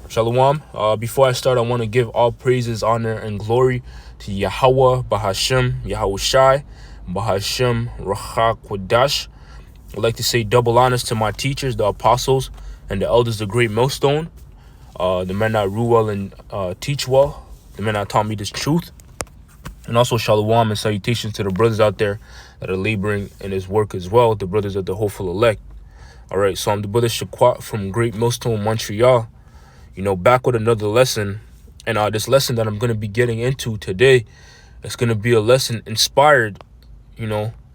Shalom. Before I start, I want to give all praises, honor, and glory to Yahweh, Bahashem, Yahweh Shai, Bahashem, Rachak Kodash. I'd like to say double honors to my teachers, the apostles, and the elders, the great millstone, the men that rule well and teach well, the men that taught me this truth. And also shalom and salutations to the brothers out there that are laboring in his work as well, the brothers of the hopeful elect. All right, so I'm the brother Shaquat from Great Millstone, Montreal. Back with another lesson. And this lesson that I'm going to be getting into today, it's going to be a lesson inspired,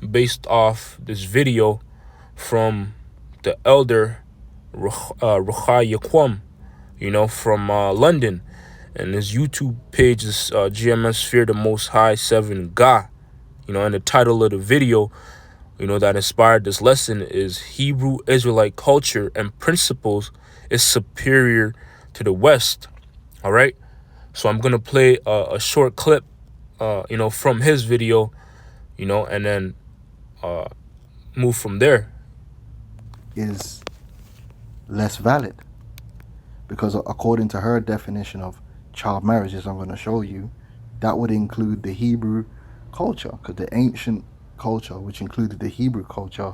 based off this video from the elder Ruchai Yaquam, from London. And his YouTube page is GMS Fear the Most High 7 Ga. And the title of the video, that inspired this lesson is Hebrew Israelite Culture and Principles is Superior to the West. All right. So I'm going to play a short clip, from his video, and then move from there. Is less valid because according to her definition of child marriages, I'm going to show you, that would include the Hebrew culture, because the ancient culture, which included the Hebrew culture,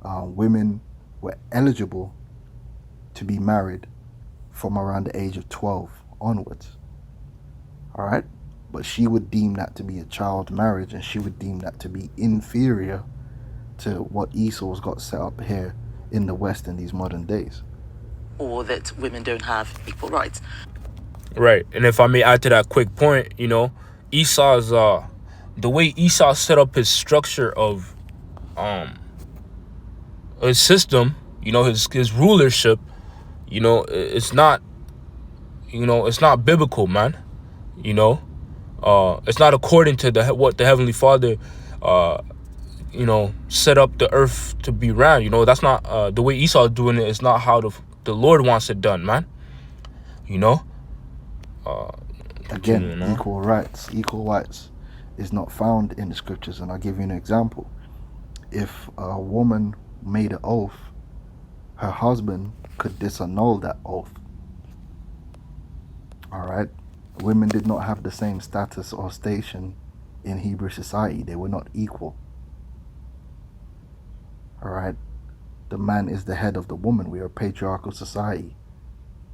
women were eligible to be married from around the age of 12 onwards. All right, but she would deem that to be a child marriage, and she would deem that to be inferior to what Esau's got set up here in the West in these modern days. Or that women don't have equal rights. Right. And if I may add to that quick point, Esau's the way Esau set up his structure of his system, his rulership, it's not biblical, man. It's not according to what the Heavenly Father set up the earth to be ran. That's not the way Esau is doing it. It's not how the Lord wants it done, man. Again, equal rights is not found in the scriptures. And I'll give you an example. If a woman made an oath, her husband could disannul that oath. All right. Women did not have the same status or station in Hebrew society. They were not equal. All right. The man is the head of the woman. We are a patriarchal society.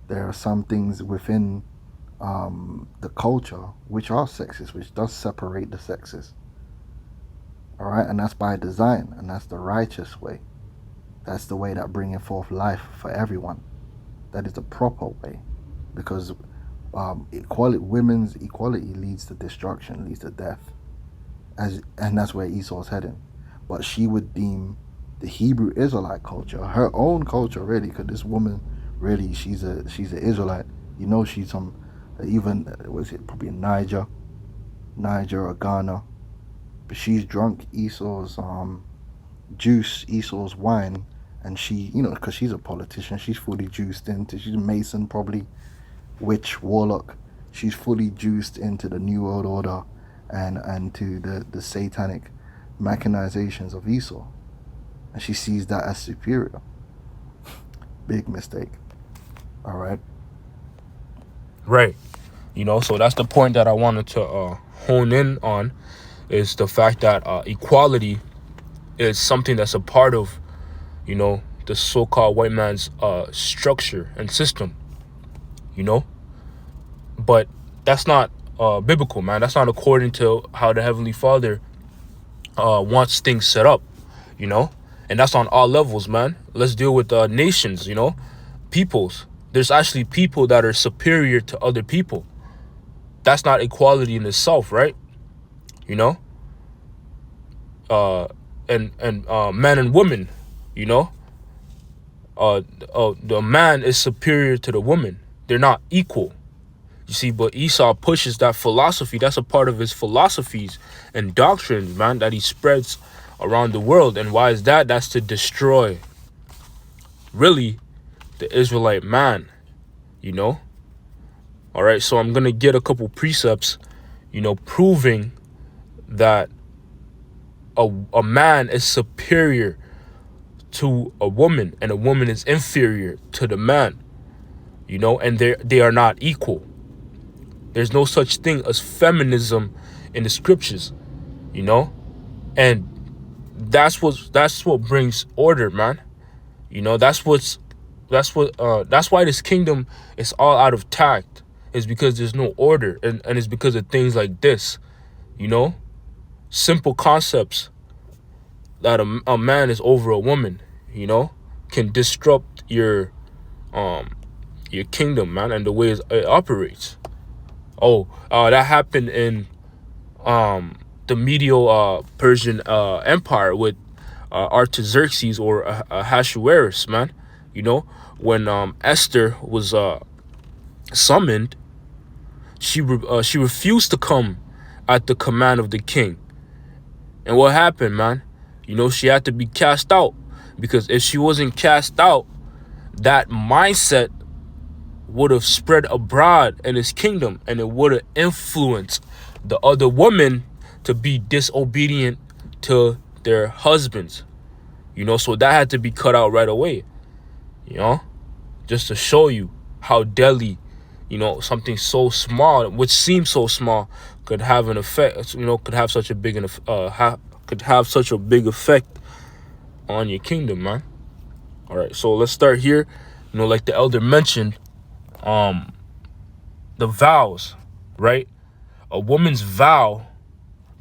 There are some things within the culture which are sexist, which does separate the sexes. All right. And that's by design. And that's the righteous way. That's the way that bringing forth life for everyone. That is the proper way. Because women's equality leads to destruction, leads to death, and that's where Esau's heading. But she would deem the Hebrew Israelite culture, her own culture, really, because this woman, really, she's an Israelite. She's from probably in Niger or Ghana, but she's drunk Esau's juice, Esau's wine, and she, because she's a politician, she's fully juiced into. She's a Mason, probably. Witch, warlock, she's fully juiced into the New World Order and to the satanic machinations of Esau, and she sees that as superior. Big mistake. All right. So that's the point that I wanted to hone in on, is the fact that equality is something that's a part of the so-called white man's structure and system. But that's not biblical, man. That's not according to how the Heavenly Father wants things set up, and that's on all levels, man. Let's deal with nations, peoples. There's actually people that are superior to other people. That's not equality in itself, right? And man and woman, the man is superior to the woman. They're not equal. You see, but Esau pushes that philosophy. That's a part of his philosophies and doctrines, man, that he spreads around the world. And why is that? That's to destroy, really, the Israelite man, All right, so I'm going to get a couple precepts, proving that a man is superior to a woman and a woman is inferior to the man. and they are not equal. There's no such thing as feminism in the scriptures, and that's what brings order, man. That's why this kingdom is all out of tact. Is because there's no order, and it's because of things like this, simple concepts that a man is over a woman, can disrupt your kingdom, man, and the way it operates. That happened in the medieval Persian Empire with Artaxerxes or Ahasuerus, man. When Esther was summoned, she refused to come at the command of the king. And what happened, man? She had to be cast out, because if she wasn't cast out, that mindset would have spread abroad in his kingdom, and it would have influenced the other women to be disobedient to their husbands. So that had to be cut out right away. Just to show you how deadly, something so small, which seems so small, could have an effect. Could have such a big effect on your kingdom, man. All right, so let's start here. Like the elder mentioned, the vows, right? A woman's vow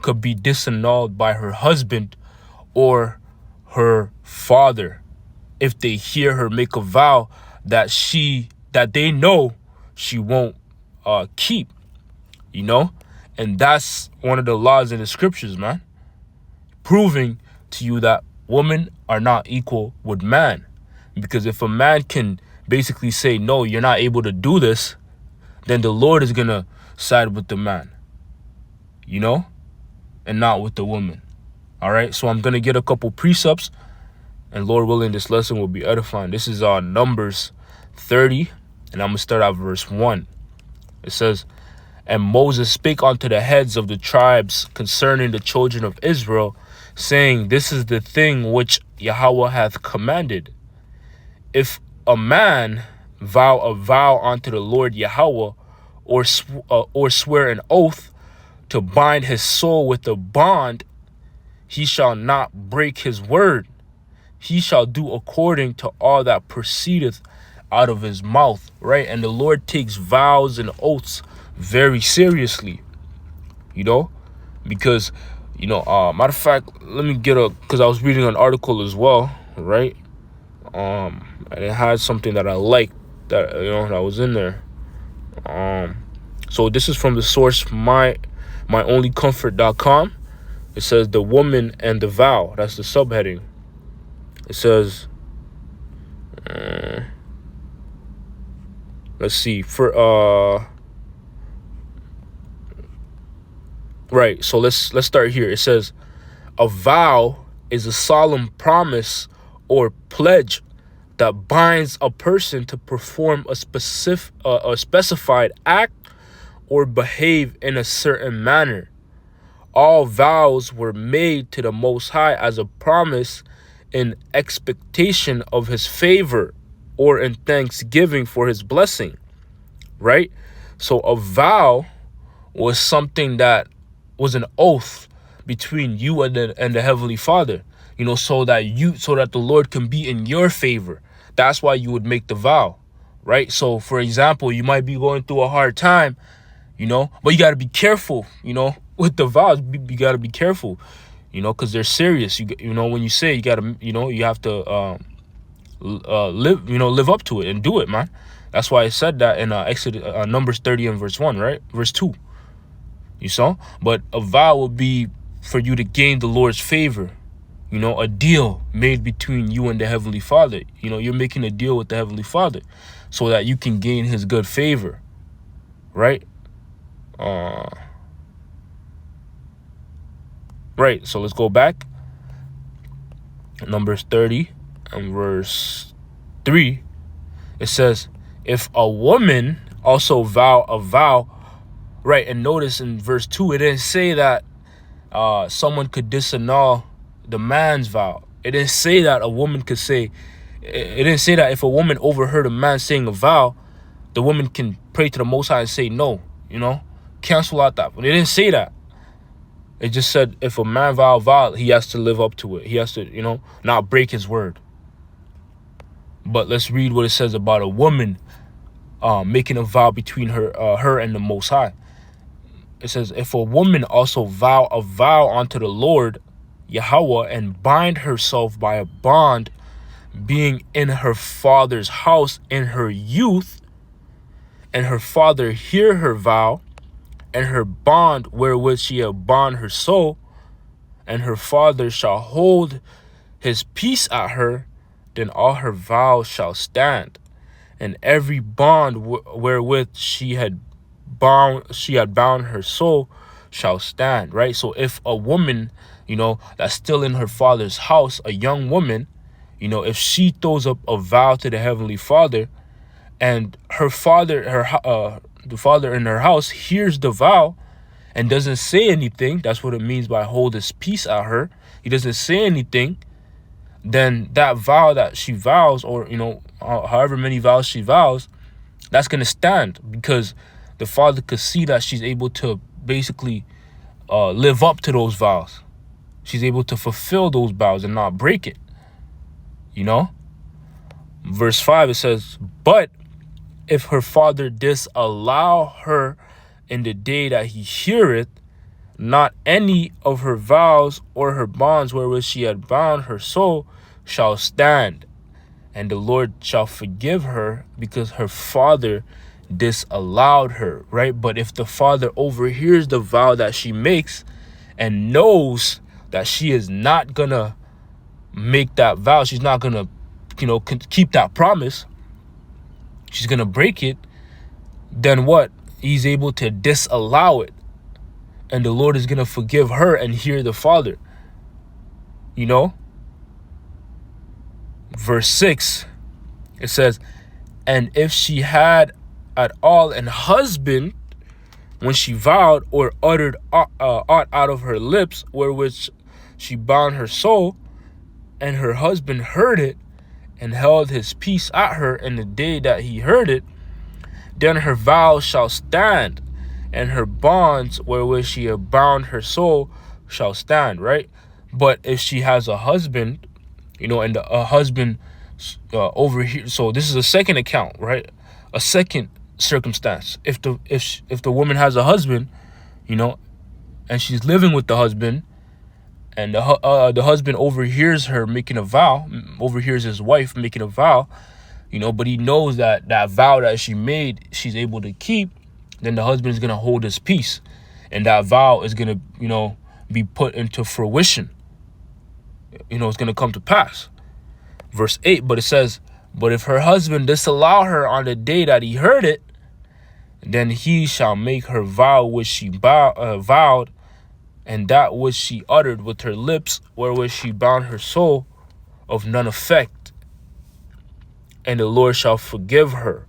could be disannulled by her husband or her father if they hear her make a vow that they know she won't keep, and that's one of the laws in the scriptures, man, proving to you that women are not equal with man. Because if a man can basically say, no, you're not able to do this, then the Lord is gonna side with the man, and not with the woman. All right, so I'm gonna get a couple precepts, and Lord willing, this lesson will be edifying. This is Numbers 30, and I'm gonna start at verse 1. It says, "And Moses spake unto the heads of the tribes concerning the children of Israel, saying, This is the thing which Yahweh hath commanded. If a man vow a vow unto the Lord Yahweh, or swear an oath to bind his soul with a bond, he shall not break his word. He shall do according to all that proceedeth out of his mouth," right? And the Lord takes vows and oaths very seriously, because, matter of fact, let me because I was reading an article as well, right? And it had something that I liked that was in there. So this is from the source myonlycomfort.com. It says the woman and the vow. That's the subheading. It says, let's see, right. So let's start here. It says, a vow is a solemn promise or pledge that binds a person to perform a specified act or behave in a certain manner. All vows were made to the Most High as a promise in expectation of his favor or in thanksgiving for his blessing, right? So a vow was something that was an oath between you and the Heavenly Father, so that the Lord can be in your favor. That's why you would make the vow, right? So for example, you might be going through a hard time, but you got to be careful, with the vows. You got to be careful, because they're serious. When you say, you got to, you have to live up to it and do it, man. That's why I said that in Numbers 30 and verse 1, right? Verse 2. You saw? But a vow would be for you to gain the Lord's favor. A deal made between you and the Heavenly Father. You're making a deal with the Heavenly Father so that you can gain his good favor, right? Right, so let's go back. Numbers 30 and verse 3. It says, if a woman also vow a vow, right, and notice in verse 2, it didn't say that someone could disannul the man's vow. It didn't say that a woman could say, it didn't say that if a woman overheard a man saying a vow, the woman can pray to the Most High and say no, cancel out that. But they didn't say that. It just said if a man vow a vow, he has to live up to it. He has to, not break his word. But let's read what it says about a woman making a vow between her and the Most High. It says, if a woman also vow a vow unto the Lord Yahweh and bind herself by a bond, being in her father's house in her youth, and her father hear her vow, and her bond wherewith she hath bound her soul, and her father shall hold his peace at her, then all her vows shall stand, and every bond wherewith she had bound her soul shall stand. Right? So if a woman, that's still in her father's house, a young woman, if she throws up a vow to the Heavenly Father, and her father, the father in her house hears the vow and doesn't say anything, that's what it means by hold his peace at her. He doesn't say anything. Then that vow that she vows, or however many vows she vows, that's gonna stand, because the father could see that she's able to basically live up to those vows. She's able to fulfill those vows and not break it. Verse 5, it says, but if her father disallow her in the day that he heareth, not any of her vows or her bonds wherewith she had bound her soul shall stand, and the Lord shall forgive her, because her father disallowed her. Right? But if the father overhears the vow that she makes and knows that she is not gonna make that vow, she's not gonna keep that promise, she's gonna break it, then what? He's able to disallow it, and the Lord is gonna forgive her and hear the father. Verse 6, it says, and if she had at all an husband when she vowed, or uttered aught out of her lips wherewith she bound her soul, and her husband heard it and held his peace at her in the day that he heard it, then her vows shall stand, and her bonds wherewith she had bound her soul shall stand. Right? But if she has a husband, and a husband over here, so this is a second account, right? A second circumstance. If the woman has a husband, and she's living with the husband, and the husband overhears her making a vow, overhears his wife making a vow, but he knows that vow that she made, she's able to keep, then the husband is going to hold his peace, and that vow is going to, be put into fruition. It's going to come to pass. Verse 8, but it says, but if her husband disallow her on the day that he heard it, then he shall make her vow which she vowed, and that which she uttered with her lips, wherewith she bound her soul, of none effect, and the Lord shall forgive her.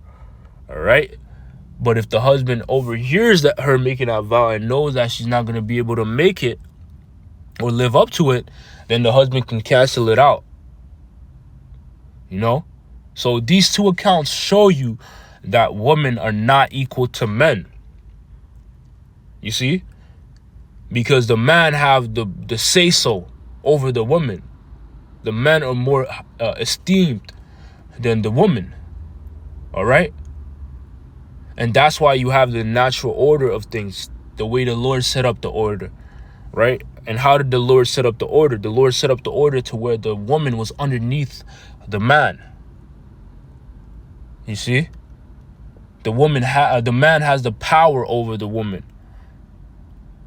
All right? But if the husband overhears that her making that vow and knows that she's not going to be able to make it or live up to it, then the husband can cancel it out. So these two accounts show you that women are not equal to men. You see? Because the man have the say-so over the woman. The men are more esteemed than the woman. All right? And that's why you have the natural order of things, the way the Lord set up the order, right? And how did the Lord set up the order? The Lord set up the order to where the woman was underneath the man. You see? The man has the power over the woman.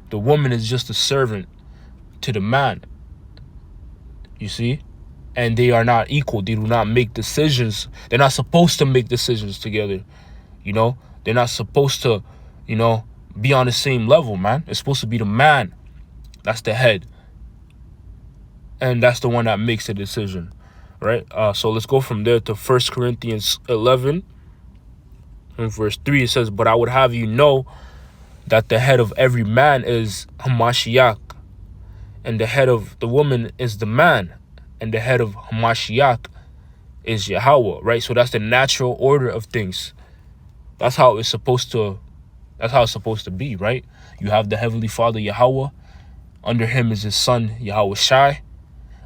The woman is just a servant to the man. You see? And they are not equal. They do not make decisions. They're not supposed to make decisions together. They're not supposed to, be on the same level, man. It's supposed to be the man. That's the head. And that's the one that makes the decision, right? So let's go from there to 1 Corinthians 11. In verse 3, it says, but I would have you know that the head of every man is Hamashiach, and the head of the woman is the man, and the head of Hamashiach is Yahweh, right? So that's the natural order of things. That's how it's supposed to be, right? You have the Heavenly Father, Yahweh. Under him is his son, Yahweh Shai.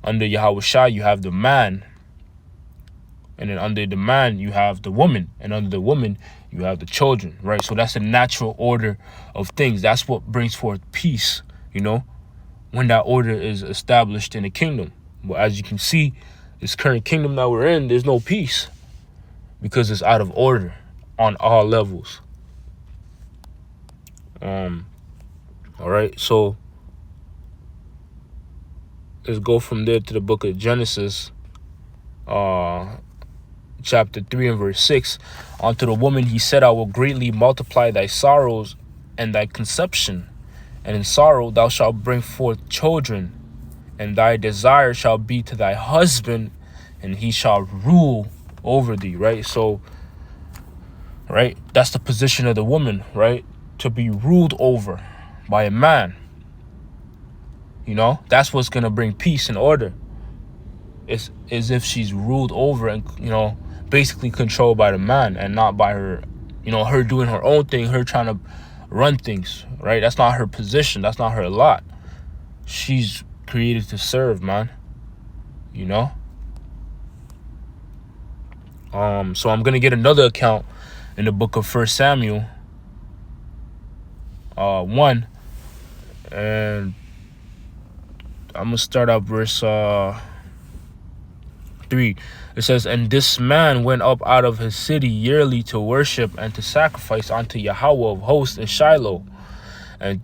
Under Yahweh Shai, you have the man. And then under the man, you have the woman. And under the woman, you have the children, right? So that's the natural order of things. That's what brings forth peace, when that order is established in the kingdom. But as you can see, this current kingdom that we're in, there's no peace because it's out of order on all levels. All right, so let's go from there to the book of Genesis, chapter 3 and verse 6. Unto the woman he said, I will greatly multiply thy sorrows and thy conception, and in sorrow thou shalt bring forth children, and thy desire shall be to thy husband, and he shall rule over thee, right? So, right, that's the position of the woman, right? To be ruled over by a man. That's what's going to bring peace and order. It's as if she's ruled over and, basically controlled by the man and not by her, her doing her own thing, her trying to run things, right? That's not her position. That's not her lot. She's created to serve, man. So I'm going to get another account in the book of 1 Samuel 1, and I'm going to start out verse 3. It says, and this man went up out of his city yearly to worship and to sacrifice unto Yahweh of hosts in Shiloh. And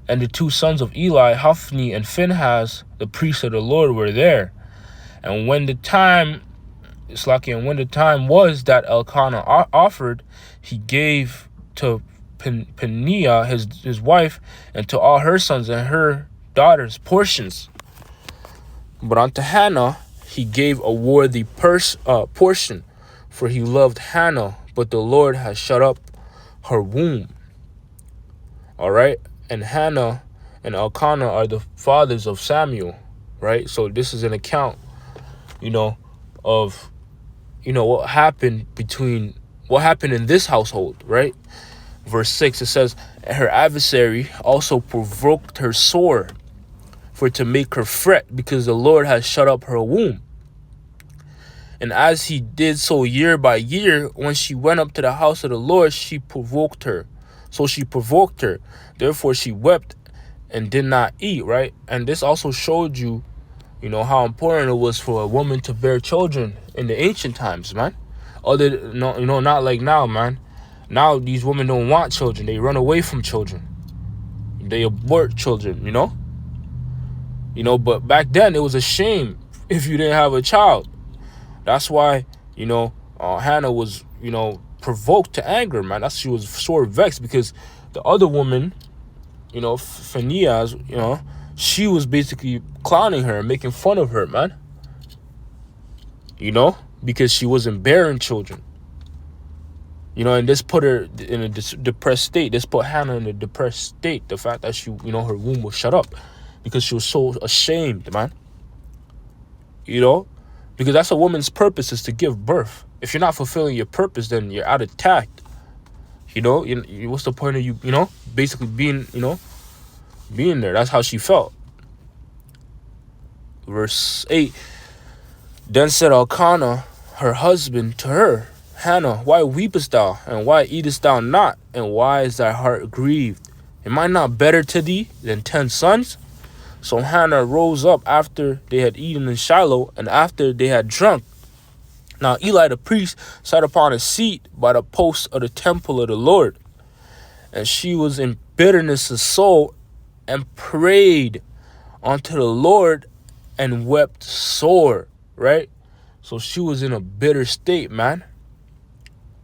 the two sons of Eli, Hophni and Phinehas, the priests of the Lord, were there. And when the time was that Elkanah offered, he gave to Peninnah his wife, and to all her sons and her daughters portions. But unto Hannah he gave a worthy portion, for he loved Hannah, but the Lord has shut up her womb. All right, and Hannah and Elkanah are the fathers of Samuel, right? So this is an account, of, what happened in this household, right? Verse 6, it says, her adversary also provoked her sore, for to make her fret, because the Lord has shut up her womb. And as he did so year by year, when she went up to the house of the Lord, she provoked her. So she provoked her. Therefore she wept and did not eat, right? And this also showed you, how important it was for a woman to bear children in the ancient times, man. Not like now, man. Now these women don't want children. They run away from children. They abort children, But back then it was a shame if you didn't have a child. That's why, Hannah was, provoked to anger, man. She was sore vexed because the other woman, Phinehas, she was basically clowning her, making fun of her, man. Because she wasn't bearing children. And this put her in a depressed state. This put Hannah in a depressed state. The fact that she, her womb was shut up because she was so ashamed, man. Because that's a woman's purpose, is to give birth. If you're not fulfilling your purpose, then you're out of tact. What's the point of you, basically being there? That's how she felt. Verse 8, then said Elkanah, her husband, to her, Hannah, why weepest thou, and why eatest thou not, and why is thy heart grieved? Am I not better to thee than 10 sons? So Hannah rose up after they had eaten in Shiloh, and after they had drunk. Now Eli the priest sat upon a seat by the post of the temple of the Lord. And she was in bitterness of soul, and prayed unto the Lord, and wept sore, right? So she was in a bitter state, man,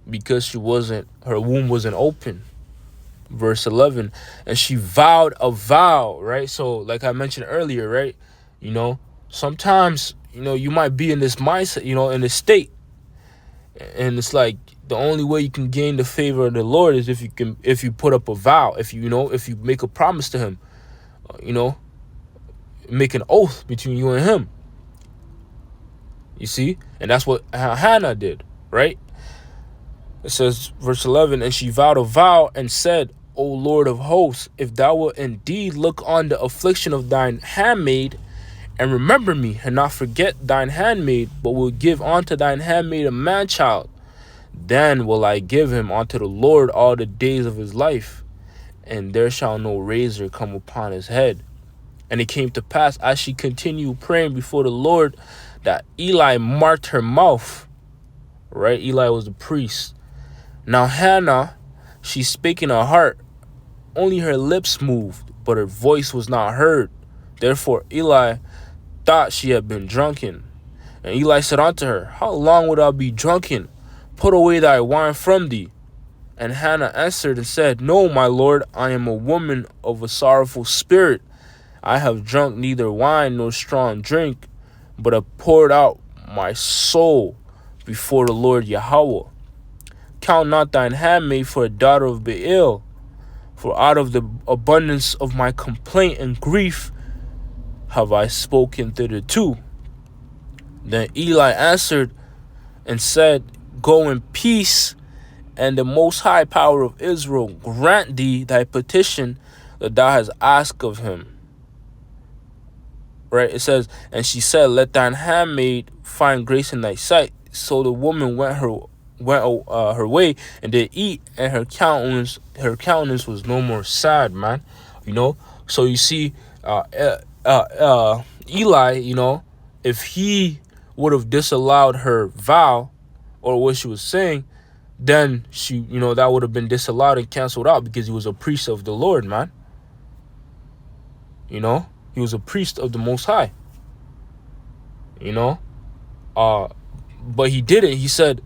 because her womb wasn't open. Verse 11, and she vowed a vow, right? So like I mentioned earlier, right? Sometimes, you might be in this mindset, in this state. And it's like the only way you can gain the favor of the Lord is if you put up a vow, if you make a promise to him, make an oath between you and him. You see? And that's what Hannah did, right? It says, verse 11, and she vowed a vow and said, O Lord of hosts, if thou wilt indeed look on the affliction of thine handmaid, and remember me, and not forget thine handmaid, but will give unto thine handmaid a man-child, then will I give him unto the Lord all the days of his life, and there shall no razor come upon his head. And it came to pass, as she continued praying before the Lord, that Eli marked her mouth. Right? Eli was the priest. Now Hannah, she spake in her heart, only her lips moved, but her voice was not heard. Therefore Eli thought she had been drunken. And Eli said unto her, how long wilt thou be drunken? Put away thy wine from thee. And Hannah answered and said, no, my lord, I am a woman of a sorrowful spirit. I have drunk neither wine nor strong drink, but have poured out my soul before the Lord Yahweh. Count not thine handmaid for a daughter of Baal, for out of the abundance of my complaint and grief have I spoken thitherto. Then Eli answered and said, go in peace, and the most high power of Israel grant thee thy petition that thou hast asked of him. Right? It says, and she said, let thine handmaid find grace in thy sight. So the woman went her way and did eat, and her countenance was no more sad, man. You know, so you see, Eli, you know, if he would have disallowed her vow or what she was saying, then she, you know, that would have been disallowed and canceled out, because he was a priest of the Lord, man. You know, he was a priest of the Most High. You know, but he didn't. He said,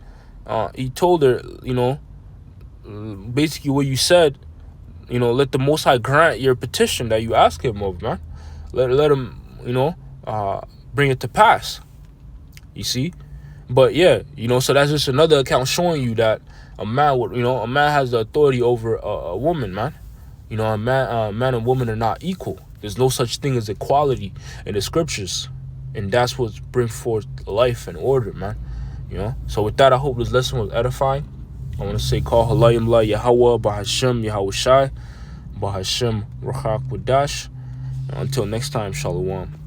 he told her, you know, basically what you said, you know, let the Most High grant your petition that you ask him of, man. Let him, you know, bring it to pass. You see? But yeah, you know, so that's just another account showing you that a man would, you know, a man has the authority over a woman, man. You know, a man and woman are not equal. There's no such thing as equality in the scriptures. And that's what brings forth life and order, man. You know? So with that, I hope this lesson was edifying. I want to say, call halayim la Yahweh, Bahashem Yahweh Shai, Bahashem Rachak Wadash. Until next time, Shalom.